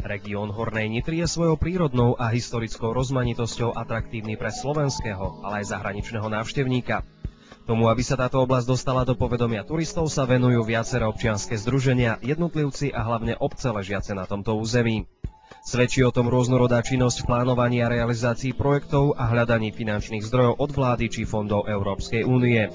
Región Hornej Nitry je svojou prírodnou a historickou rozmanitosťou atraktívny pre slovenského, ale aj zahraničného návštevníka. Tomu, aby sa táto oblasť dostala do povedomia turistov, sa venujú viaceré občianske združenia, jednotlivci a hlavne obce ležiace na tomto území. Svedčí o tom rôznorodá činnosť v plánovaní a realizácii projektov a hľadaní finančných zdrojov od vlády či fondov Európskej únie.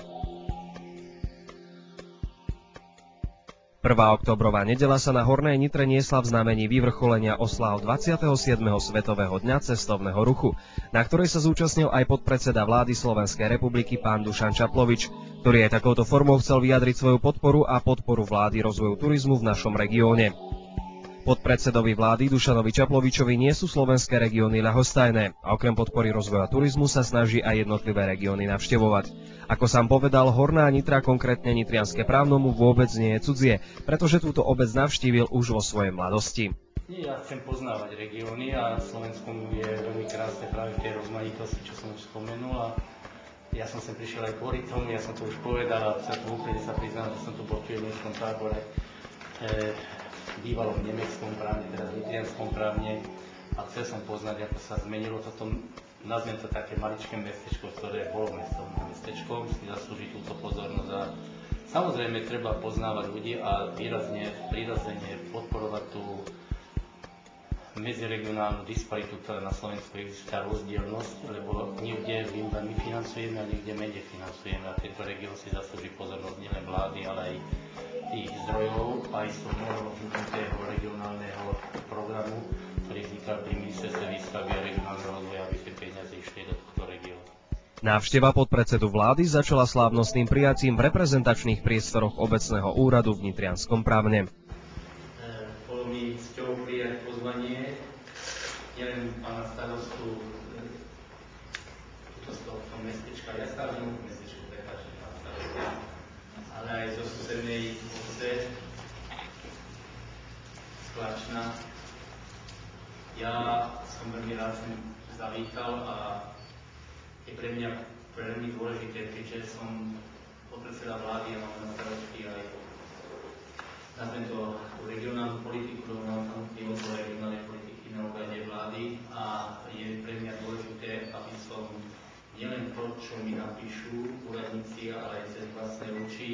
1. októbrová nedeľa sa na Hornej Nitre niesla v znamení vyvrcholenia osláv 27. Svetového dňa cestovného ruchu, na ktorej sa zúčastnil aj podpredseda vlády Slovenskej republiky pán Dušan Čaplovič, ktorý aj takouto formou chcel vyjadriť svoju podporu a podporu vlády rozvoju turizmu v našom regióne. Podpredsedovi vlády Dušanovi Čaplovičovi nie sú slovenské regióny ľahostajné a okrem podpory rozvoja turizmu sa snaží aj jednotlivé regióny navštevovať. Ako sám povedal, Horná Nitra, konkrétne Nitrianske Právnomu, vôbec nie je cudzie, pretože túto obec navštívil už vo svojej mladosti. Ja chcem poznávať regióny a Slovensko je veľmi krásne práve v tej rozmanitosti, čo som už spomenul. A ja som sem prišiel aj kvôli tomu, ja som to už povedal a úplne sa priznám, že som tu bol v pionierskom tábore. Bývalo v nemeckom právne, teraz v nitrianskom právne a chcel som poznať, ako sa zmenilo toto, nazviem to také maličké mestečko, ktoré bolo mestečkom, si zaslúži túto pozornosť a samozrejme treba poznávať ľudí a prirodzene podporovať tú medziregionálnu disparitu, ktorá na Slovensku existuje, rozdielnosť, lebo niekde my financujeme a niekde menej financujeme a tento región si zaslúži pozornosť nielen vlády, ale aj tých zdrojov, aj z toho rozhodnutého regionálneho programu, ktorý vznikal pri ministerstve výstavby a regionálneho rozvoja, aby tie peniaze išli do tohto regiónu. Návšteva podpredsedu vlády začala slávnostným prijatím v reprezentačných priestoroch obecného úradu v Nitrianskom Právne. Bolo mi cťou prijať pozvanie nielen pána starostu z tohto mestečka, ja stále nemôžem mestečku, prepáčte, pán starosta, ale aj zo susednej obce Sklačna. Ja som veľmi rád sem zavítal a je pre mňa veľmi dôležité, keďže som podpredseda vlády a mám na starosti aj na tento regionálnu politiku, regionálnej politiky na úrade vlády a je pre mňa dôležité, aby som nielen to, čo mi napíšu úradníci, ale aj cez vlastné oči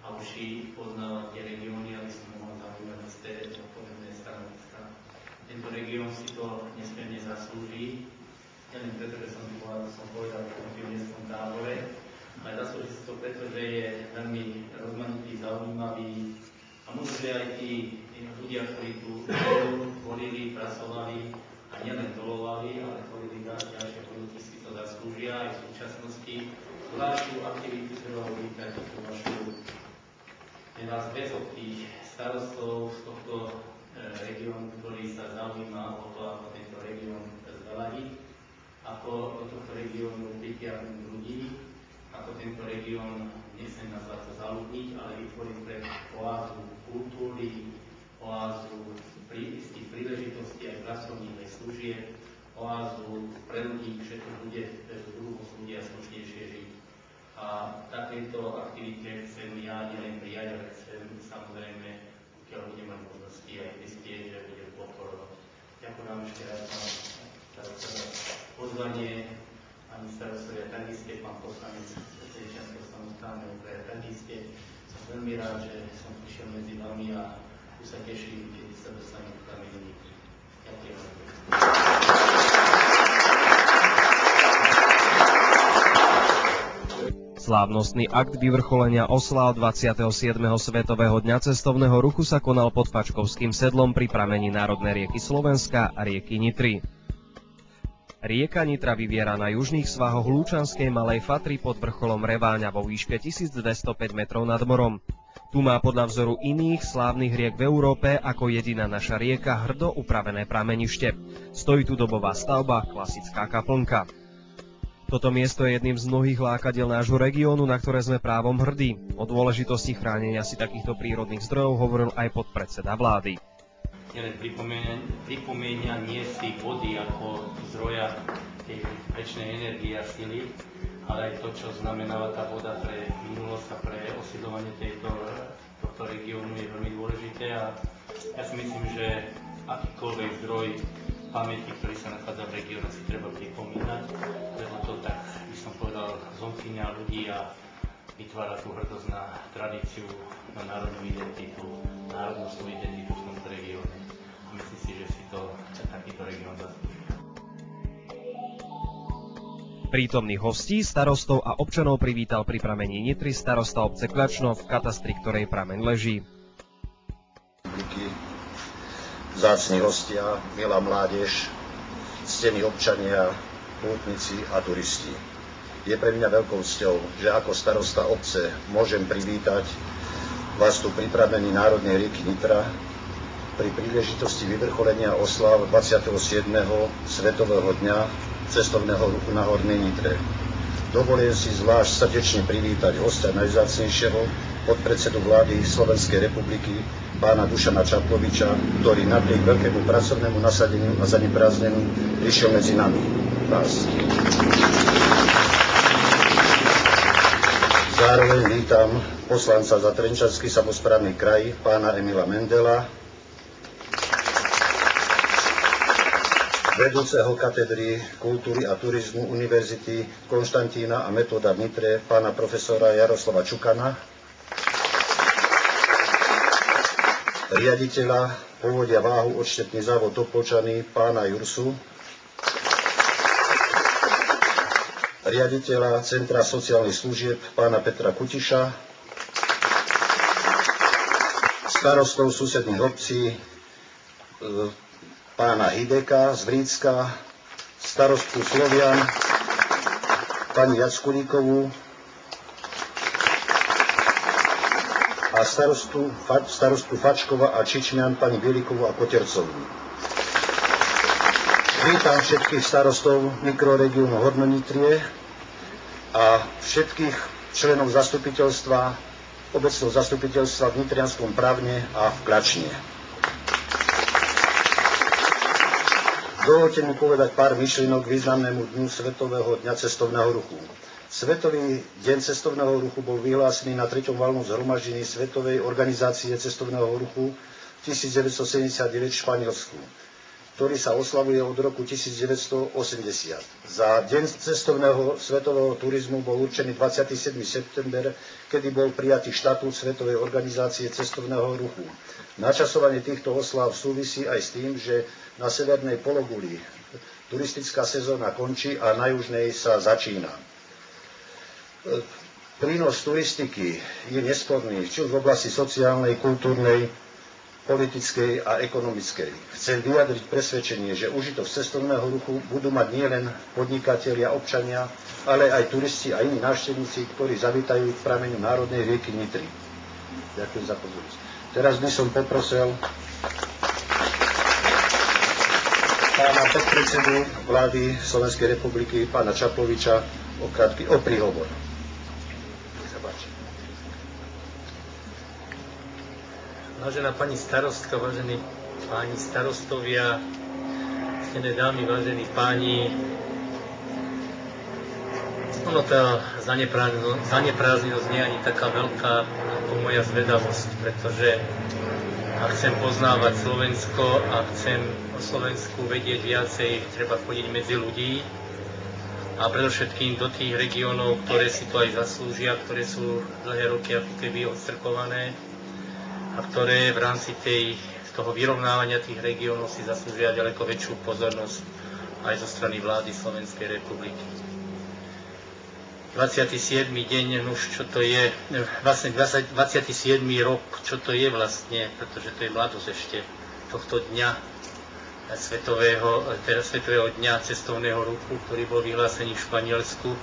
a uši poznávať tie regióny, aby som mohol zaujímať z té odpovedné stanoviska. Tento región si to nesmierne zaslúži, nielen preto, že som povedal v tom pionierskom tábore, ale zaslúži si to preto, že je veľmi rozmanitý, zaujímavý a možno, že aj tí ľudia, ktorí tu volili, pracovali a nielen dolovali, ale tvorili ďalšie produkty, si to zaslúžia aj v súčasnosti. Zvláštnu aktivitu treba uvítať tú vašu vás väzok tých starostov z tohto regiónu, ktorý sa zaujíma o to, ako tento región zveladiť, ako do tohto regiónu pritiahnuť ľudí, ako tento región, nesem nazvať to zaludniť, ale vytvoriť pre oázu kultúry, oázu istých príležitostí aj pracovných, aj služieb, oázu pre ľudí, že tu budú ľudia slušnejšie žiť. A takéto aktivite chcem ja nielen prijať, ale chcem samozrejme, pokiaľ budem mať možnosti, aj prispieť, že budem podporovať. Ďakujem vám ešte raz, pán starosta, za pozvanie, pani starostovia, takisto pán poslanec Sečenského samosprávneho kraja, takisto. Som veľmi rád, že som prišiel medzi vami a tu sa teším, keď sa dostanem k kameni. Ďakujem. Slávnostný akt vyvrcholenia osláv 27. Svetového dňa cestovného ruchu sa konal pod Fačkovským sedlom pri pramení národnej rieky Slovenska a rieky Nitry. Rieka Nitra vyviera na južných svahoch Lúčanskej Malej Fatry pod vrcholom Reváňa vo výške 1205 metrov nad morom. Tu má podľa vzoru iných slávnych riek v Európe ako jediná naša rieka hrdo upravené pramenište. Stojí tu dobová stavba, klasická kaplnka. Toto miesto je jedným z mnohých lákadiel nášho regiónu, na ktoré sme právom hrdí. O dôležitosti chránenia si takýchto prírodných zdrojov hovoril aj podpredseda vlády. Nielen pripomínanie si vody ako zdroja tej večnej energie a sily, ale aj to, čo znamená tá voda pre minulosť a pre osídľovanie tohto regiónu je veľmi dôležité a ja si myslím, že akýkoľvek zdroj pamäti, ktorý sa nachádza v regióne, si treba pripomínať, lebo to tak, by som povedal, zomkýňa ľudí a vytvára tú hrdosť na tradíciu, na národnú identitu, národnostnú identitu v tomto regióne. A myslím si, že si to takýto región zaslúži. Prítomných hostí, starostov a občanov privítal pri pramení Nitry starosta obce Kľačno, v katastri ktorej prameň leží. Vzácni hostia, milá mládež, ctení občania, pútnici a turisti. Je pre mňa veľkou cťou, že ako starosta obce môžem privítať vás tu pri pramení národnej rieky Nitra pri príležitosti vyvrcholenia osláv 27. Svetového dňa cestovného ruchu na Hornej Nitre. Dovolím si zvlášť srdečne privítať hostia najvzácnejšieho, podpredsedu vlády Slovenskej republiky, pána Dušana Čaploviča, ktorý napriek veľkému pracovnému nasadeniu a zaneprázdneniu prišiel medzi nami. Vás. Zároveň vítam poslanca za Trenčanský samosprávny kraj, pána Emila Mendela, vedúceho katedry kultúry a turizmu Univerzity Konštantína a Metoda v Nitre, pána profesora Jaroslava Čukana, riaditeľa Povodia Váhu odštetný závod Topolčany, pána Jursu, riaditeľa Centra sociálnych služieb, pána Petra Kutiša, starostov susedných obcí, pána Hideka z Vrícka, starostku Slovian, pani Jackulíkovú a starostu Fačkova a Čičňan, pani Bielikovú a Kotercovú. Vítam všetkých starostov mikroregiónu Hornonitrie a všetkých členov zastupiteľstva, obecného zastupiteľstva v Nitrianskom Pravne a v Kľačne. Dovoľte mi povedať pár myšlienok k významnému dňu Svetového dňa cestovného ruchu. Svetový deň cestovného ruchu bol vyhlásený na 3. valnom zhromaždení Svetovej organizácie cestovného ruchu 1979 v Španielsku, ktorý sa oslavuje od roku 1980. Za deň cestovného svetového turizmu bol určený 27. september, kedy bol prijatý štatút Svetovej organizácie cestovného ruchu. Načasovanie týchto osláv súvisí aj s tým, že na severnej pologuli turistická sezóna končí a na južnej sa začína. Prínos turistiky je nesporný, či už v oblasti sociálnej, kultúrnej, politickej a ekonomickej. Chcem vyjadriť presvedčenie, že užitok cestovného ruchu budú mať nielen podnikatelia, občania, ale aj turisti a iní návštevníci, ktorí zavítajú k prameňu národnej rieky Nitry. Ďakujem za pozornosť. Teraz by som poprosil pána podpredsedu vlády Slovenskej republiky, pána Čaploviča, o príhovor. Vážená pani starostka, vážení páni starostovia, ctené dámy, vážení páni, ono tá zaneprázdnenosť nie je ani taká veľká ako moja zvedavosť, pretože ak chcem poznávať Slovensko a chcem o Slovensku vedieť viacej, treba chodiť medzi ľudí a predovšetkým do tých regiónov, ktoré si to aj zaslúžia, ktoré sú dlhé roky ako keby odstrkované a ktoré v rámci toho vyrovnávania tých regiónov si zaslúžia ďaleko väčšiu pozornosť aj zo strany vlády Slovenskej republiky. 27. deň, čo to je, vlastne 27. rok, čo to je vlastne, pretože to je mladosť ešte tohto dňa Svetového dňa cestovného ruchu, ktorý bol vyhlásený v Španielsku,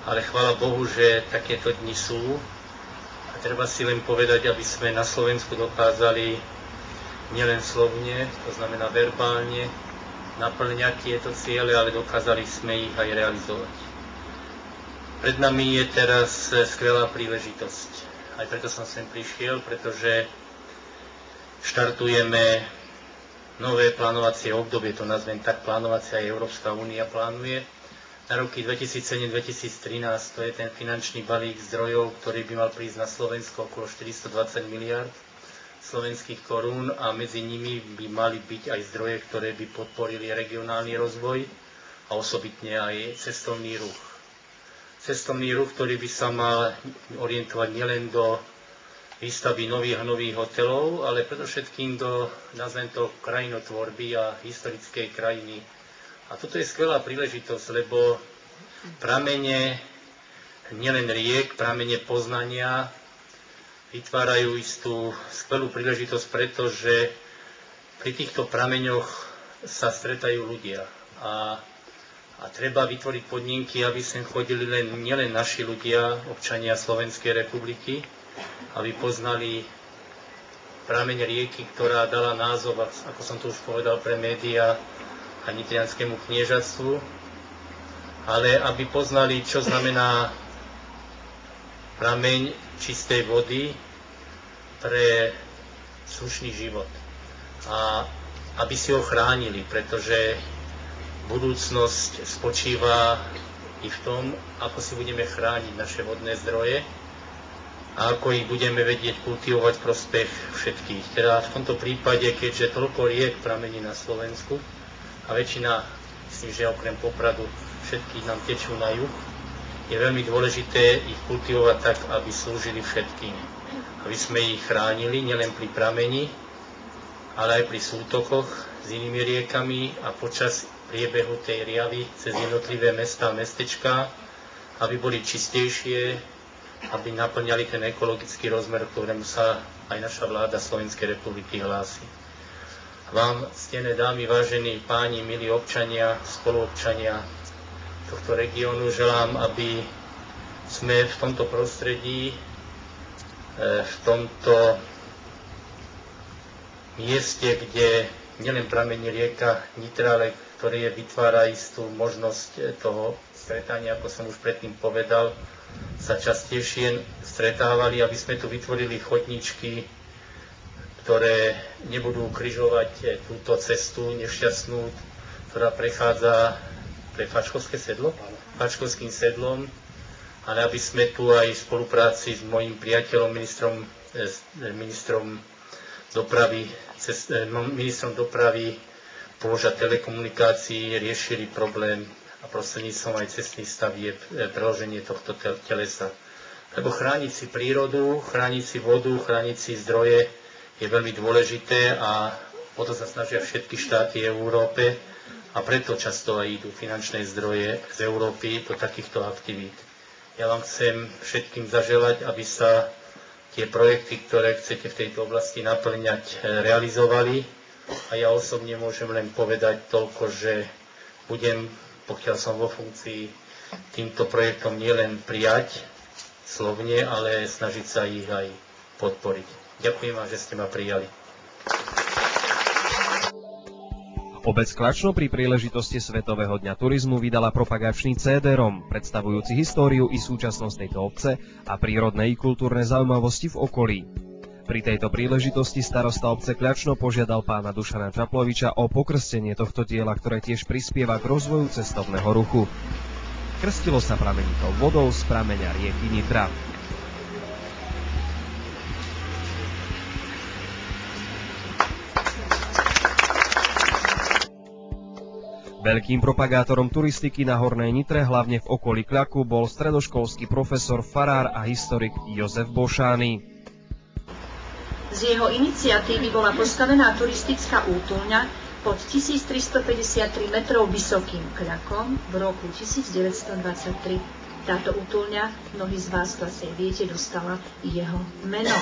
ale chvála Bohu, že takéto dni sú. A treba si len povedať, aby sme na Slovensku dokázali nielen slovne, to znamená verbálne, naplňať tieto ciele, ale dokázali sme ich aj realizovať. Pred nami je teraz skvelá príležitosť. Aj preto som sem prišiel, pretože štartujeme nové plánovacie obdobie, to nazvem tak, plánovacia aj Európska únia plánuje. Na roky 2007-2013 to je ten finančný balík zdrojov, ktorý by mal prísť na Slovensko okolo 420 miliard. slovenských korún a medzi nimi by mali byť aj zdroje, ktoré by podporili regionálny rozvoj a osobitne aj cestovný ruch. Cestovný ruch, ktorý by sa mal orientovať nielen do výstavby nových hotelov, ale predovšetkým do, nazvem to, krajinotvorby a historickej krajiny. A toto je skvelá príležitosť, lebo pramene nielen riek, pramene poznania vytvárajú istú skvelú príležitosť, pretože pri týchto prameňoch sa stretajú ľudia. A treba vytvoriť podmienky, aby sem chodili nielen naši ľudia, občania Slovenskej republiky, aby poznali prameň rieky, ktorá dala názov, ako som tu už povedal, pre médiá a nitrianskému kniežatstvu, ale aby poznali, čo znamená prameň čistej vody pre slušný život. A aby si ho chránili, pretože budúcnosť spočíva i v tom, ako si budeme chrániť naše vodné zdroje a ako ich budeme vedieť kultivovať v prospech všetkých. Teda v tomto prípade, keďže toľko riek pramení na Slovensku a väčšina, myslím, že okrem Popradu, všetky nám tečú na juh, je veľmi dôležité ich kultivovať tak, aby slúžili všetkým. Aby sme ich chránili nielen pri pramení, ale aj pri sútokoch s inými riekami a počas priebehu tej riavy cez jednotlivé mestá a mestečká, aby boli čistejšie, aby naplňali ten ekologický rozmer, ktorému sa aj naša vláda Slovenskej republiky hlási. Vám, ctené dámy, vážení páni, milí občania, spoluobčania tohto regiónu, želám, aby sme v tomto prostredí, v tomto mieste, kde nielen pramení rieka Nitra, ale ktorý vytvára istú možnosť toho stretania, ako som už predtým povedal, sa častejšie stretávali, aby sme tu vytvorili chodníčky, ktoré nebudú križovať túto cestu nešťastnú, ktorá prechádza pre Fačkovské sedlo, Fačkovským sedlom, ale aby sme tu aj v spolupráci s mojím priateľom, ministrom dopravy položa telekomunikácií, riešili problém a prostredníctvom aj cestných stavieb preloženie tohto telesa. Lebo chrániť si prírodu, chrániť si vodu, chrániť si zdroje je veľmi dôležité a o to sa snažia všetky štáty v Európe a preto často aj idú finančné zdroje z Európy do takýchto aktivít. Ja vám chcem všetkým zaželať, aby sa tie projekty, ktoré chcete v tejto oblasti naplňať, realizovali. A ja osobne môžem len povedať toľko, že budem, pokiaľ som vo funkcii, týmto projektom nielen prijať slovne, ale snažiť sa ich aj podporiť. Ďakujem vám, že ste ma prijali. Obec Klačno pri príležitosti Svetového dňa turizmu vydala propagačný CD-ROM, predstavujúci históriu i súčasnosť tejto obce a prírodné i kultúrne zaujímavosti v okolí. Pri tejto príležitosti starosta obce Kľačno požiadal pána Dušana Čaploviča o pokrstenie tohto diela, ktoré tiež prispieva k rozvoju cestovného ruchu. Krstilo sa pramenitou vodou z prameňa rieky Nitra. Veľkým propagátorom turistiky na Hornej Nitre, hlavne v okolí Kľaku, bol stredoškolský profesor, farár a historik Jozef Bošány. Z jeho iniciatívy bola postavená turistická útulňa pod 1353 metrov vysokým Kľakom v roku 1923. Táto útulňa, mnohí z vás to asi viete, dostala jeho meno.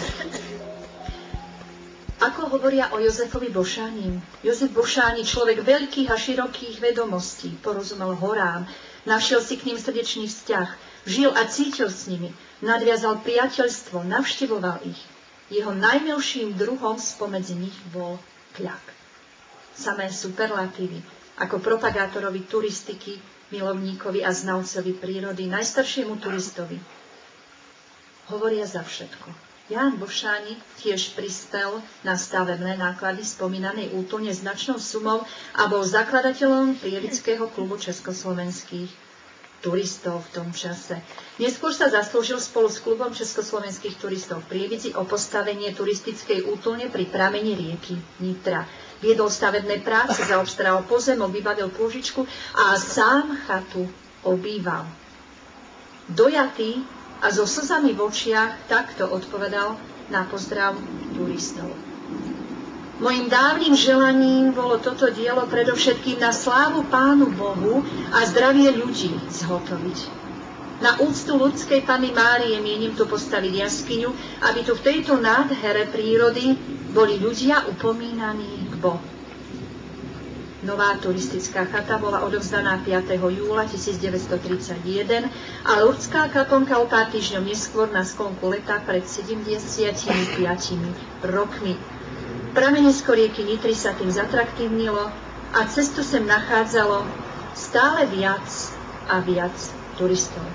Ako hovoria o Jozefovi Bošánim? Jozef Bošáni, človek veľkých a širokých vedomostí, porozumel horám, našiel si k ním srdečný vzťah, žil a cítil s nimi, nadviazal priateľstvo, navštevoval ich. Jeho najmilším druhom spomedzi nich bol Kľak. Samé superlatívy, ako propagátorovi turistiky, milovníkovi a znalcovi prírody, najstaršiemu turistovi, hovoria za všetko. Ján Bošáni tiež prispel na stavebné náklady spomínanej útulne značnou sumou a bol zakladateľom Prievického klubu československých turistov v tom čase. Neskôr sa zaslúžil spolu s klubom československých turistov v Prievidzi o postavenie turistickej útulne pri pramení rieky Nitra. Viedol stavebné práce, zaobstaral pozemok, vybavil pôžičku a sám chatu obýval. Dojatý a so slzami v očiach takto odpovedal na pozdrav turistov. Mojím dávnym želaním bolo toto dielo predovšetkým na slávu Pánu Bohu a zdravie ľudí zhotoviť. Na úctu ľudskej Panny Márie mienim tu postaviť jaskyňu, aby tu v tejto nádhere prírody boli ľudia upomínaní k Bohu. Nová turistická chata bola odovzdaná 5. júla 1931 a Lurdská kaplnka o pár týždňov neskôr na sklonku leta pred 75 rokmi. Pramenisko rieky Nitry sa tým zatraktívnilo a cestu sem nachádzalo stále viac a viac turistov.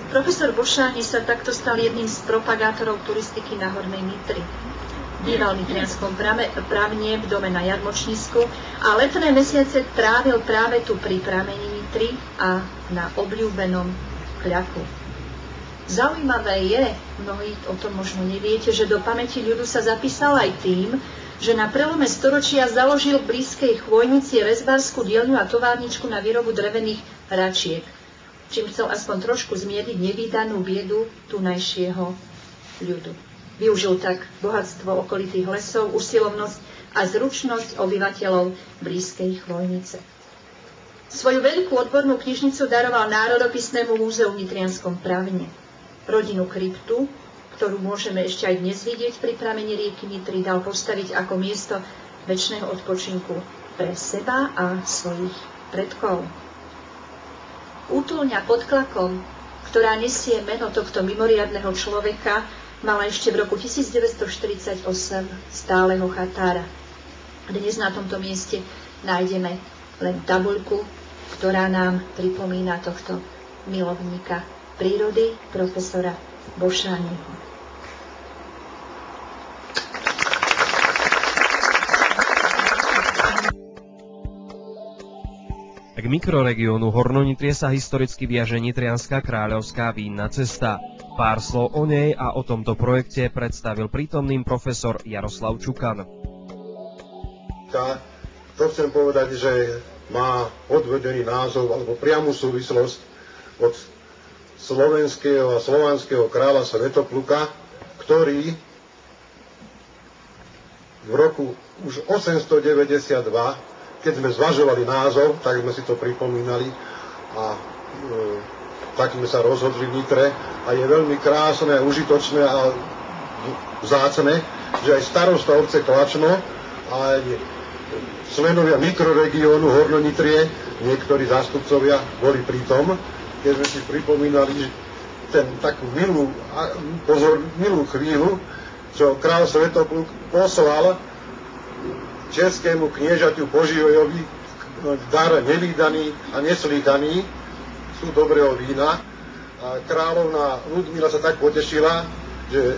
Profesor Bošáni sa takto stal jedným z propagátorov turistiky na Hornej Nitry. Býval v nitrianskom pramene v dome na Jarmočnisku a letné mesiace trávil práve tu pri pramení Nitry a na obľúbenom kľaku. Zaujímavé je, mnohí o tom možno neviete, že do pamäti ľudu sa zapísal aj tým, že na prelome storočia založil v blízkej Chvojnici rezbárskú dielňu a továrničku na výrobu drevených hračiek, čím chcel aspoň trošku zmierniť nevídanú biedu tunajšieho ľudu. Využil tak bohatstvo okolitých lesov, usilovnosť a zručnosť obyvateľov blízkej Chvojnice. Svoju veľkú odbornú knižnicu daroval Národopisnému múzeu v Nitrianskom pramene. Rodinnú kryptu, ktorú môžeme ešte aj dnes vidieť pri pramení rieky Nitry, dal postaviť ako miesto večného odpočinku pre seba a svojich predkov. Útulňa pod Klakom, ktorá nesie meno tohto mimoriadneho človeka, mala ešte v roku 1948 stáleho chatára. Dnes na tomto mieste nájdeme len tabuľku, ktorá nám pripomína tohto milovníka prírody, profesora Bošániho. K mikroregiónu Hornonitrie sa historicky viaže Nitrianská kráľovská vínna cesta. Pár slov o nej a o tomto projekte predstavil prítomným profesor Jaroslav Čukan. To chcem povedať, že má odvedený názov alebo priamu súvislosť od slovenského a slovanského kráľa Svätopluka, ktorý v roku už 892, keď sme zvažovali názov, tak sme si to pripomínali a tak sme sa rozhodli v Nitre a je veľmi krásne, užitočné a vzácne, že aj starosta obce Klačno a aj členovia mikroregiónu Hornonitrie, niektorí zástupcovia boli pritom, keď sme si pripomínali ten takú milú chvíľu, čo kráľ Svätopluk poslal českému kniežaťu Božiojovi dar nevídaný a neslíchaný, sú dobrého vína. A kráľovna Ludmila sa tak potešila, že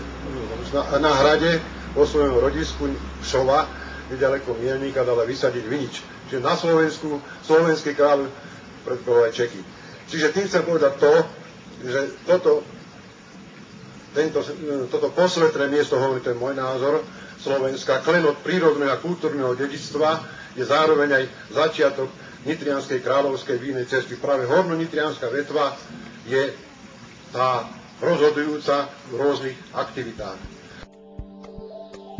na hrade vo svojom rodisku Šova, nedaleko Mielníka, dala vysadiť vinič. Čiže na Slovensku slovenský kráľ predkoval aj Čechy. Čiže tým chcem povedať to, že toto posvetné miesto, hovorí, to je môj názor, Slovenska, klenot prírodného a kultúrneho dedičstva, je zároveň aj začiatok Nitrianskej kráľovskej vínnej cesty. Práve horno-nitrianská vetva je tá rozhodujúca v rôznych aktivitách.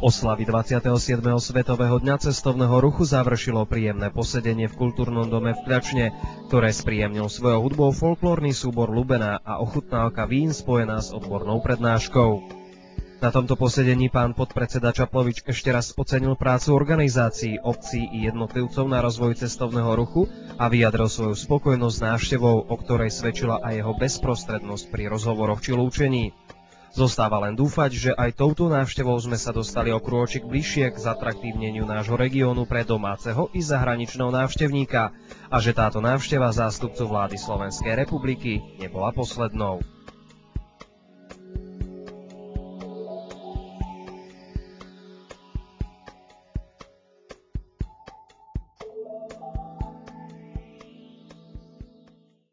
Oslavy 27. Svetového dňa cestovného ruchu završilo príjemné posedenie v kultúrnom dome v Kľačne, ktoré spríjemnil svojou hudbou folklórny súbor Lubená a ochutnávka vín spojená s odbornou prednáškou. Na tomto posedení pán podpredseda Čaplovič ešte raz ocenil prácu organizácií, obcí i jednotlivcov na rozvoj cestovného ruchu a vyjadril svoju spokojnosť s návštevou, o ktorej svedčila aj jeho bezprostrednosť pri rozhovoroch či lúčení. Zostáva len dúfať, že aj touto návštevou sme sa dostali o krôčik bližšie k zatraktívneniu nášho regiónu pre domáceho i zahraničného návštevníka a že táto návšteva zástupcu vlády Slovenskej republiky nebola poslednou.